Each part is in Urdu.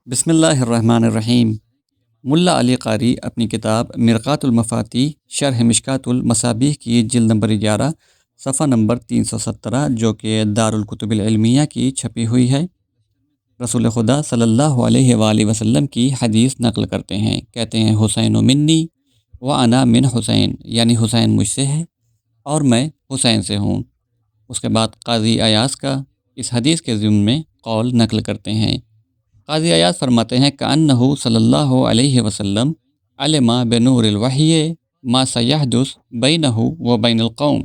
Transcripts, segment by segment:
بسم اللہ الرحمن الرحیم۔ ملا علی قاری اپنی کتاب مرقات المفاتیح شرح مشکات المصابیح کی جلد نمبر 11 صفحہ نمبر 317 جو کہ دارالکتب العلمیہ کی چھپی ہوئی ہے، رسول خدا صلی اللہ علیہ وآلہ وسلم کی حدیث نقل کرتے ہیں۔ کہتے ہیں حسین منی و انا من حسین، یعنی حسین مجھ سے ہے اور میں حسین سے ہوں۔ اس کے بعد قاضی ایاز کا اس حدیث کے ضمن میں قول نقل کرتے ہیں۔ قاضی ایاز فرماتے ہیں کأنہ صلی اللہ علیہ وسلم علم بنور الوحی ما سیحدث بینہ و بین القوم۔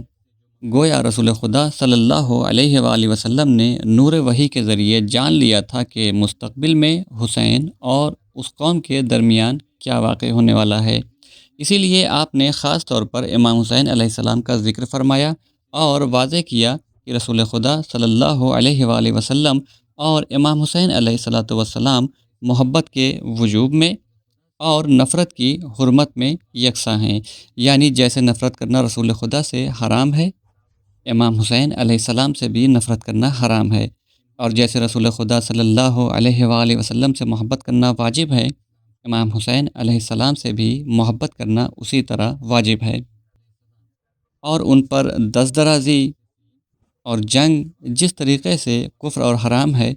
گویا رسول خدا صلی اللہ علیہ وآلہ وسلم نے نور وحی کے ذریعے جان لیا تھا کہ مستقبل میں حسین اور اس قوم کے درمیان کیا واقع ہونے والا ہے۔ اسی لیے آپ نے خاص طور پر امام حسین علیہ السلام کا ذکر فرمایا اور واضح کیا کہ رسول خدا صلی اللہ علیہ وآلہ وسلم اور امام حسین علیہ السلام محبت کے وجوب میں اور نفرت کی حرمت میں یکساں ہیں، یعنی جیسے نفرت کرنا رسول خدا سے حرام ہے، امام حسین علیہ السلام سے بھی نفرت کرنا حرام ہے، اور جیسے رسول خدا صلی اللہ علیہ وآلہ وسلم سے محبت کرنا واجب ہے، امام حسین علیہ السلام سے بھی محبت کرنا اسی طرح واجب ہے۔ اور ان پر دست درازی اور جنگ جس طریقے سے کفر اور حرام ہے،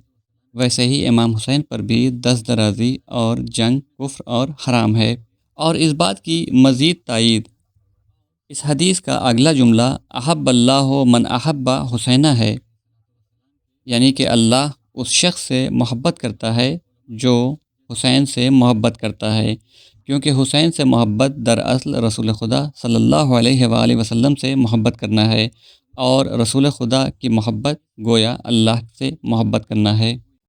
ویسے ہی امام حسین پر بھی دست درازی اور جنگ کفر اور حرام ہے۔ اور اس بات کی مزید تائید اس حدیث کا اگلا جملہ احب اللہ من احب حسینہ ہے، یعنی کہ اللہ اس شخص سے محبت کرتا ہے جو حسین سے محبت کرتا ہے، کیونکہ حسین سے محبت دراصل رسول خدا صلی اللہ علیہ وآلہ وسلم سے محبت کرنا ہے، اور رسول خدا کی محبت گویا اللہ سے محبت کرنا ہے۔